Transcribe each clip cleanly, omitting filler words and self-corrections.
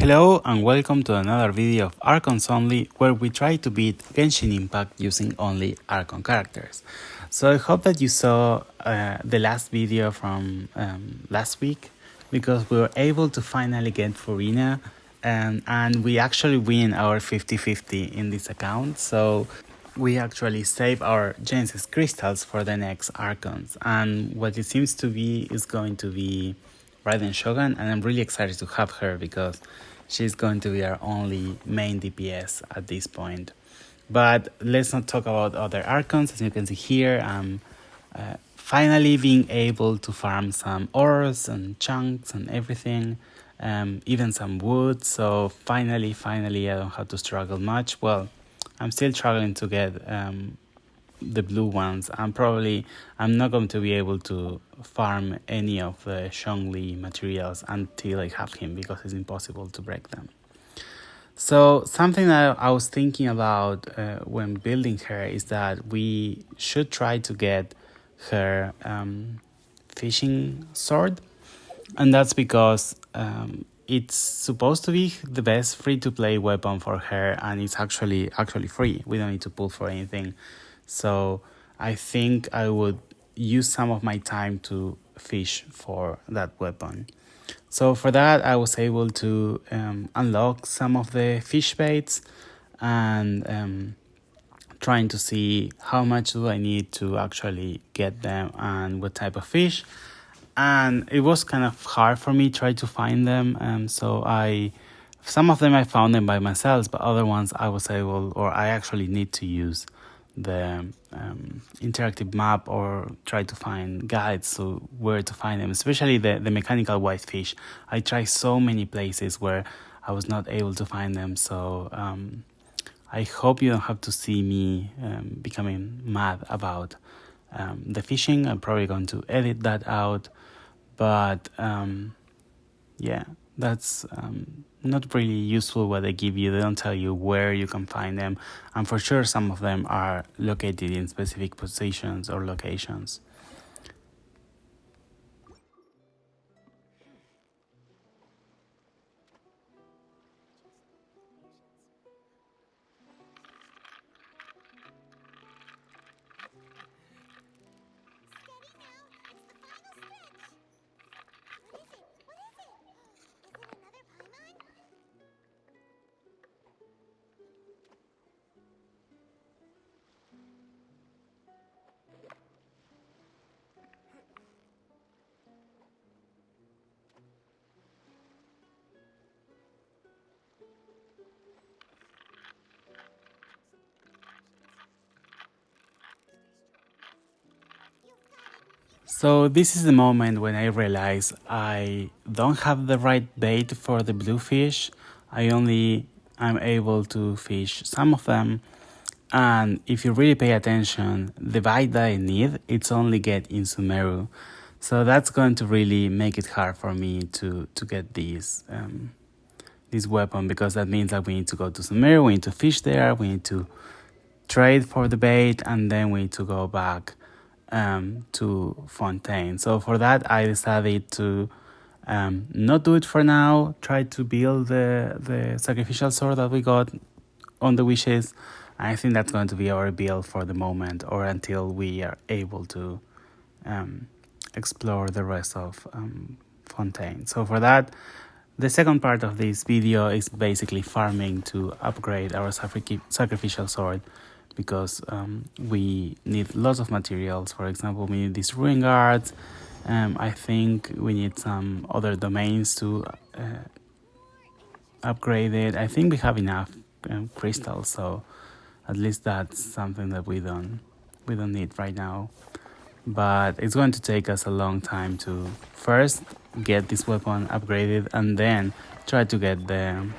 Hello and welcome to another video of Archons Only, where we try to beat Genshin Impact using only Archon characters. So I hope that you saw the last video from last week, because we were able to finally get Furina and we actually win our 50-50 in this account. So we actually save our Genesis crystals for the next Archons, and what it seems to be is going to be Raiden Shogun, and I'm really excited to have her because she's going to be our only main DPS at this point. But let's not talk about other Archons. As you can see here, I'm finally being able to farm some ores and chunks and everything, even some wood. So finally, I don't have to struggle much. Well, I'm still struggling to get the blue ones. I'm not going to be able to farm any of the Zhongli materials until I have him, because it's impossible to break them. So something that I was thinking about when building her is that we should try to get her fishing sword, and that's because it's supposed to be the best free-to-play weapon for her, and it's actually free. We don't need to pull for anything. So I think I would use some of my time to fish for that weapon. So for that, I was able to unlock some of the fish baits and trying to see how much do I need to actually get them and what type of fish. And it was kind of hard for me to try to find them. Some of them I found them by myself, but other ones I actually need to use the interactive map or try to find guides to where to find them, especially the mechanical whitefish. I tried so many places where I was not able to find them, so I hope you don't have to see me becoming mad about the fishing. I'm probably going to edit that out, but yeah, that's not really useful what they give you. They don't tell you where you can find them, and for sure some of them are located in specific positions or locations. So this is the moment when I realize I don't have the right bait for the bluefish. I'm able to fish some of them, and if you really pay attention, the bite that I need, it's only get in Sumeru. So that's going to really make it hard for me to get this weapon, because that means that we need to go to Sumeru, we need to fish there, we need to trade for the bait, and then we need to go back to Fontaine. So for that, I decided to not do it for now, try to build the sacrificial sword that we got on the wishes. I think that's going to be our build for the moment, or until we are able to explore the rest of Fontaine. So for that, the second part of this video is basically farming to upgrade our sacrificial sword, because we need lots of materials. For example, we need these ruin guards. I think we need some other domains to upgrade it. I think we have enough crystals, so at least that's something that we don't need right now. But it's going to take us a long time to first get this weapon upgraded and then try to get the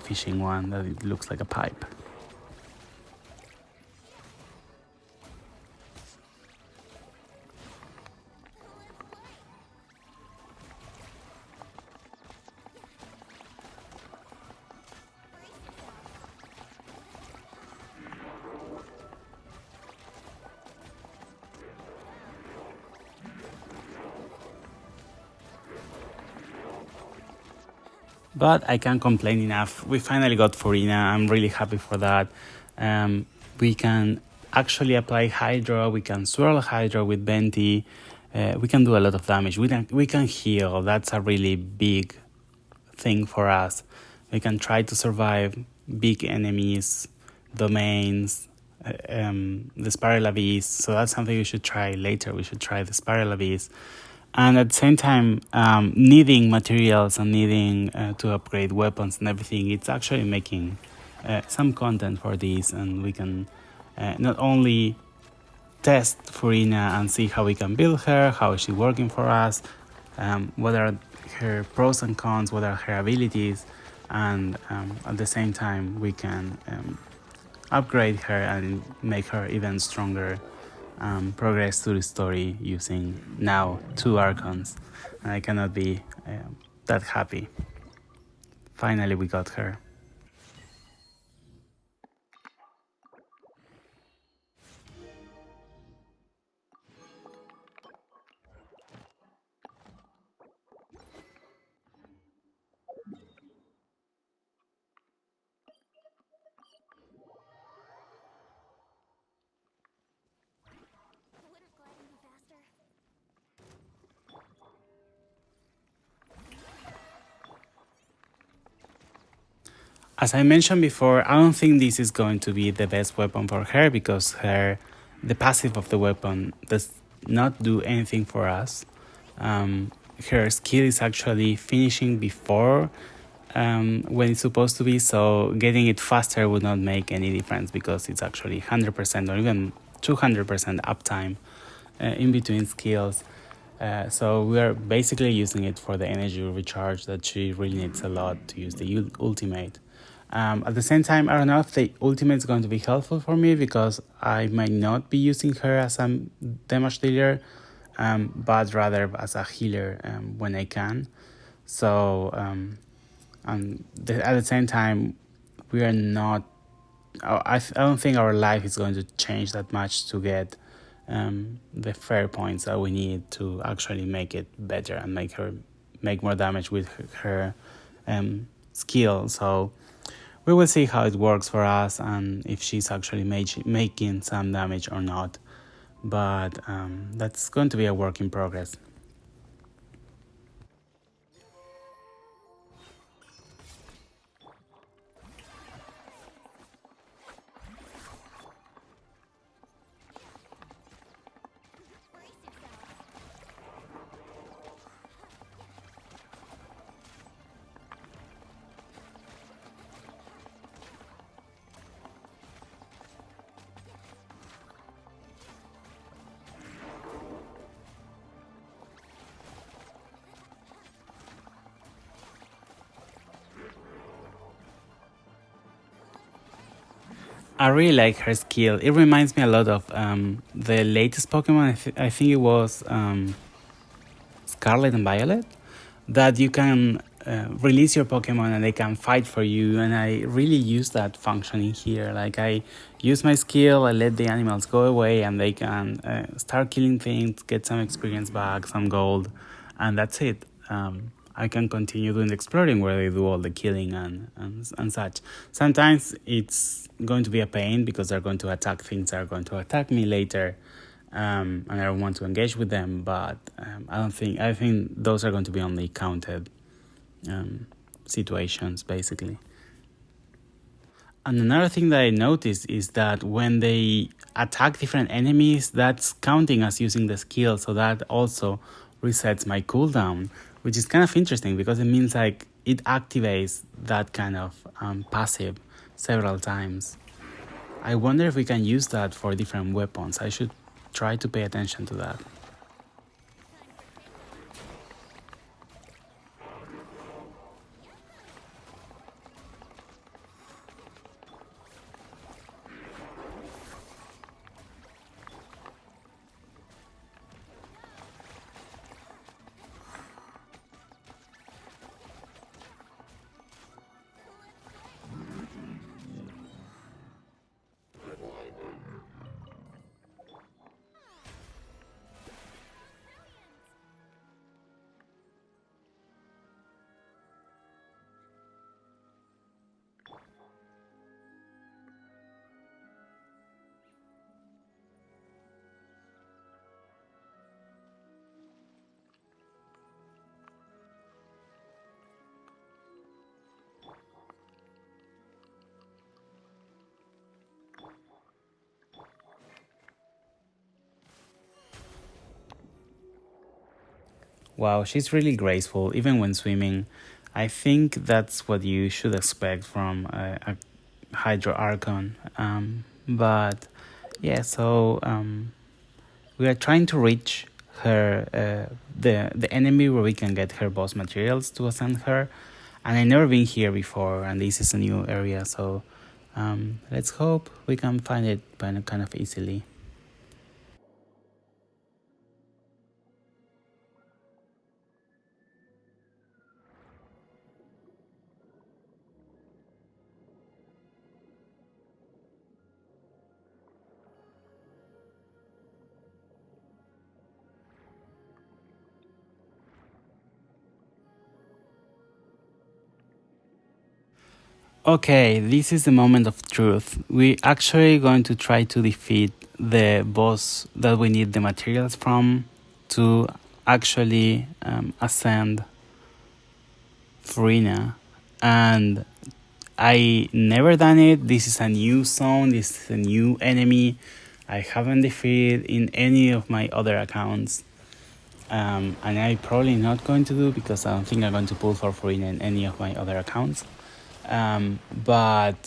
fishing one that it looks like a pipe. But I can't complain enough. We finally got Furina. I'm really happy for that. We can actually apply Hydro. We can swirl Hydro with Venti. We can do a lot of damage. We can heal. That's a really big thing for us. We can try to survive big enemies, domains, the Spiral Abyss. So that's something we should try later. We should try the Spiral Abyss. And at the same time, needing materials and needing to upgrade weapons and everything, it's actually making some content for this. And we can not only test Furina and see how we can build her, how is she working for us, what are her pros and cons, what are her abilities, and at the same time we can upgrade her and make her even stronger, progress through the story using now 2 Archons. And I cannot be that happy. Finally we got her. As I mentioned before, I don't think this is going to be the best weapon for her because the passive of the weapon does not do anything for us. Her skill is actually finishing before when it's supposed to be, so getting it faster would not make any difference because it's actually 100% or even 200% uptime in between skills. So we are basically using it for the energy recharge that she really needs a lot to use the ultimate. At the same time, I don't know if the ultimate is going to be helpful for me because I might not be using her as a damage dealer, but rather as a healer when I can. So, at the same time, we are not. I don't think our life is going to change that much to get the fair points that we need to actually make it better and make her make more damage with her skill. So we will see how it works for us and if she's actually making some damage or not. But that's going to be a work in progress. I really like her skill. It reminds me a lot of the latest Pokemon. I think it was Scarlet and Violet, that you can release your Pokemon and they can fight for you. And I really use that function in here. Like I use my skill, I let the animals go away, and they can start killing things, get some experience back, some gold, and that's it. I can continue doing the exploring where they do all the killing and such. Sometimes it's going to be a pain because they're going to attack things that are going to attack me later. And I don't want to engage with them, but I think those are going to be only counted situations, basically. And another thing that I noticed is that when they attack different enemies, that's counting as using the skill, so that also resets my cooldown, which is kind of interesting because it means like it activates that kind of passive several times. I wonder if we can use that for different weapons. I should try to pay attention to that. wow, she's really graceful, even when swimming. I think that's what you should expect from a Hydro Archon. But yeah, so we are trying to reach her, the enemy where we can get her boss materials to ascend her. And I've never been here before, and this is a new area, so let's hope we can find it kind of easily. Okay, this is the moment of truth. We actually going to try to defeat the boss that we need the materials from to actually ascend Furina. And I never done it. This is a new zone. This is a new enemy. I haven't defeated in any of my other accounts. And I'm probably not going to do because I don't think I'm going to pull for Furina in any of my other accounts. But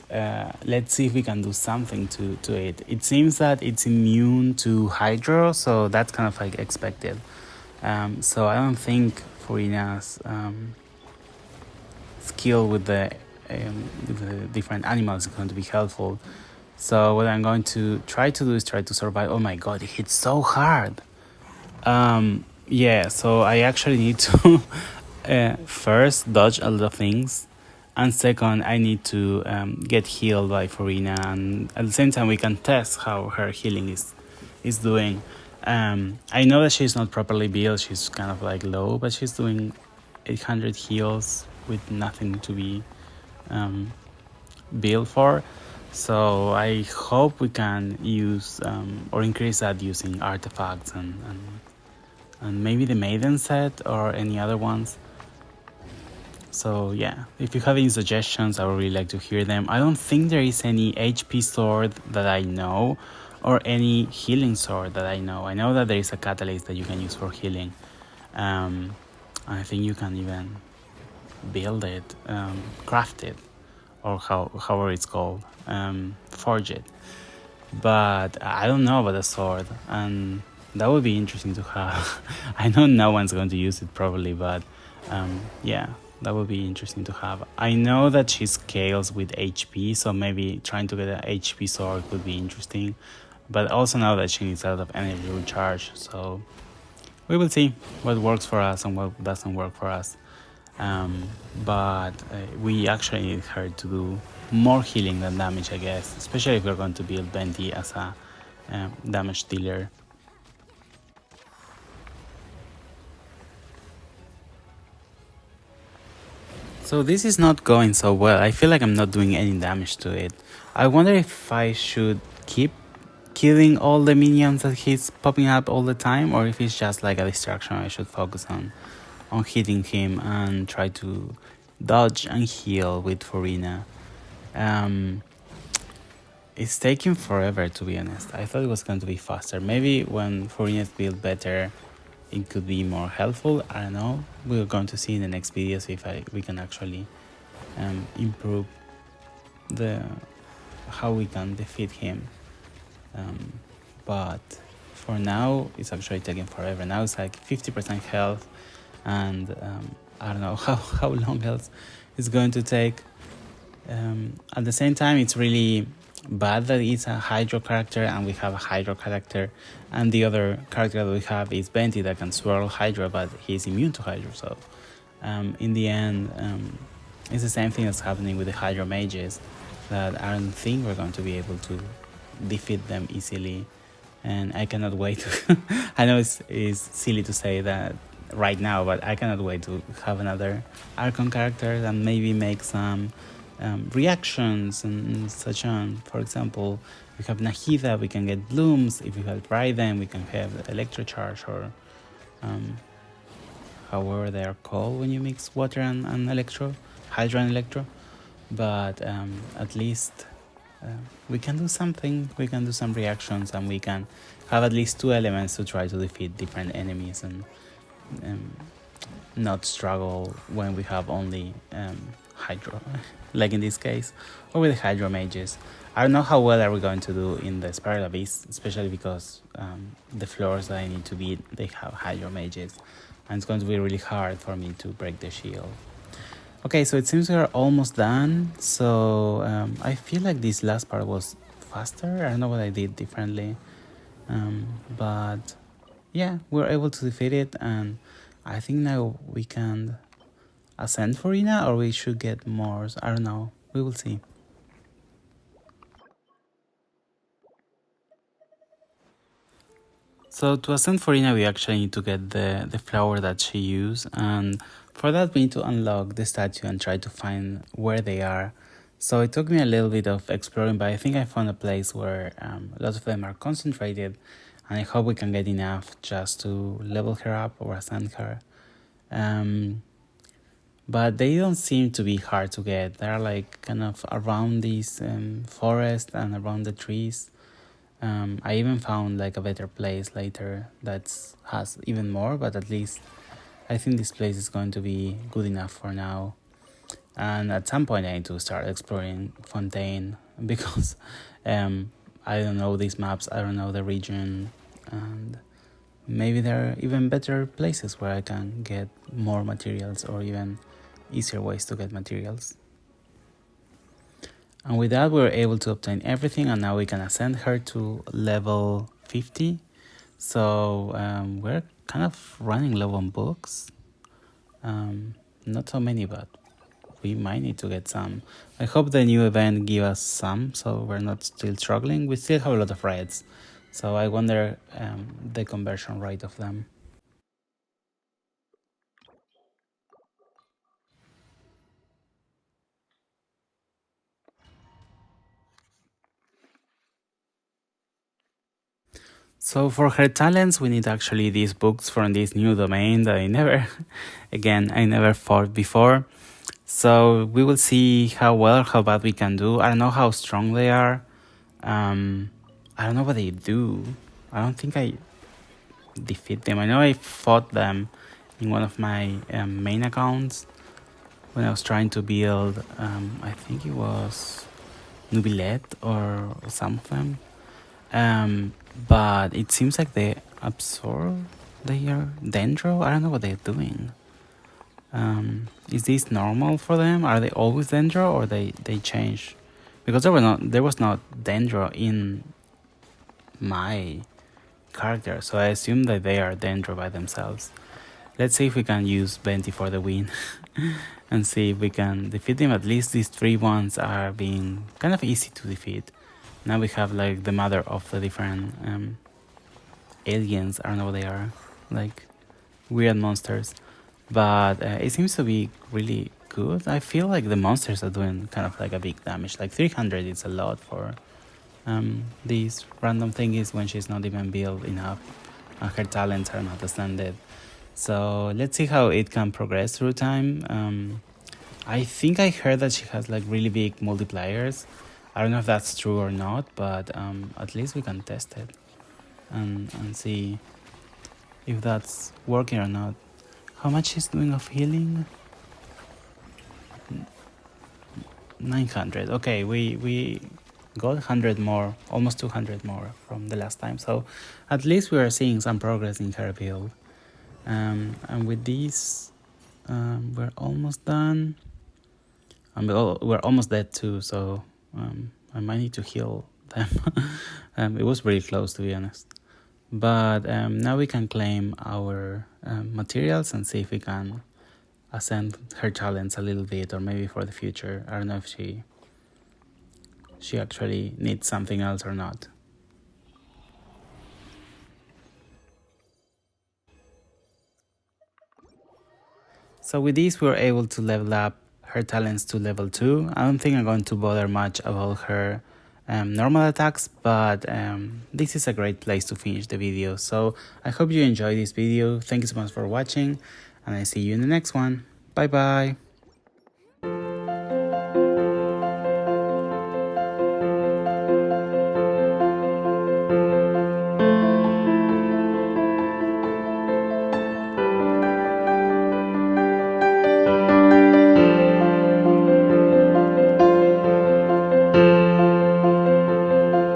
let's see if we can do something to it. It seems that it's immune to Hydro, so that's kind of like expected. So I don't think Furina's skill with the different animals is going to be helpful. So what I'm going to try to do is try to survive. Oh my god, it hits so hard. Yeah, so I actually need to first dodge a lot of things, and second I need to get healed by Furina, and at the same time we can test how her healing is doing. I know that she's not properly built, she's kind of like low, but she's doing 800 heals with nothing to be built for. So I hope we can use or increase that using artifacts and maybe the Maiden set or any other ones. So yeah, if you have any suggestions, I would really like to hear them. I don't think there is any HP sword that I know or any healing sword that I know. I know that there is a catalyst that you can use for healing. I think you can even build it, craft it, or however it's called, forge it. But I don't know about a sword, and that would be interesting to have. I know no one's going to use it probably, but yeah, that would be interesting to have. I know that she scales with HP, so maybe trying to get an HP sword could be interesting. But also know that she needs a lot of energy recharge, so we will see what works for us and what doesn't work for us. But we actually need her to do more healing than damage, I guess, especially if we're going to build Venti as a damage dealer. So this is not going so well. I feel like I'm not doing any damage to it. I wonder if I should keep killing all the minions that he's popping up all the time, or if it's just like a distraction. I should focus on hitting him and try to dodge and heal with Furina. It's taking forever, to be honest. I thought it was going to be faster. Maybe when Furina is built better, it could be more helpful. I don't know. We're going to see in the next videos if we can actually improve how we can defeat him. But for now, it's actually taking forever. Now it's like 50% health, and I don't know how long else it's going to take. At the same time, it's really bad that it's a Hydro character and we have a Hydro character, and the other character that we have is Venti that can swirl Hydro, but he's immune to Hydro. So in the end, it's the same thing that's happening with the Hydro mages, that I don't think we're going to be able to defeat them easily. And I cannot wait to I know it's silly to say that right now, but I cannot wait to have another Archon character and maybe make some reactions and such on. For example, we have Nahida, we can get blooms. If we have Raiden, we can have electrocharge, or however they are called when you mix water and electro, hydro and electro. But at least we can do something. We can do some reactions, and we can have at least 2 elements to try to defeat different enemies. And not struggle when we have only Hydro, like in this case, or with the Hydro mages. I don't know how well are we going to do in the Spiral Abyss, especially because the floors that I need to beat, they have Hydro mages, and it's going to be really hard for me to break the shield. Okay, so it seems we are almost done. So I feel like this last part was faster. I don't know what I did differently, but yeah, we're able to defeat it, and I think now we can ascend Furina, or we should get more. I don't know. We will see. So to ascend Furina, we actually need to get the flower that she used, and for that we need to unlock the statue and try to find where they are. So it took me a little bit of exploring, but I think I found a place where lots of them are concentrated, and I hope we can get enough just to level her up or ascend her. But they don't seem to be hard to get. They're like kind of around this forest and around the trees. I even found like a better place later that has even more, but at least I think this place is going to be good enough for now. And at some point I need to start exploring Fontaine because I don't know these maps, I don't know the region, and maybe there are even better places where I can get more materials or even easier ways to get materials. And with that, we were able to obtain everything, and now we can ascend her to level 50. So we're kind of running low on books. Not so many, but we might need to get some. I hope the new event give us some, so we're not still struggling. We still have a lot of reds, so I wonder the conversion rate of them. So for her talents, we need actually these books from this new domain that I never, again, I never fought before. So we will see how well or how bad we can do. I don't know how strong they are. I don't know what they do. I don't think I defeat them. I know I fought them in one of my main accounts when I was trying to build, I think it was Nubilette or some of them. But it seems like they absorb their dendro. I don't know what they're doing. Is this normal for them? Are they always dendro, or they change? Because there was not dendro in my character, so I assume that they are dendro by themselves. Let's see if we can use Venti for the win and see if we can defeat them. At least these 3 ones are being kind of easy to defeat. Now we have like the mother of the different aliens. I don't know what they are, like weird monsters, but it seems to be really good. I feel like the monsters are doing kind of like a big damage. Like 300 is a lot for these random thingies when she's not even built enough and her talents are not extended. So let's see how it can progress through time. I think I heard that she has like really big multipliers. I don't know if that's true or not, but at least we can test it and see if that's working or not. How much is doing of healing? 900. Okay, we got 100 more, almost 200 more from the last time. So at least we are seeing some progress in her build. And with these, we're almost done. And we're almost dead too, so I might need to heal them. It was really close, to be honest. But now we can claim our materials and see if we can ascend her talents a little bit, or maybe for the future. I don't know if she actually needs something else or not. So with this, we were able to level up her talents to level 2. I don't think I'm going to bother much about her normal attacks, but this is a great place to finish the video. So I hope you enjoyed this video. Thank you so much for watching, and I see you in the next one. Bye bye.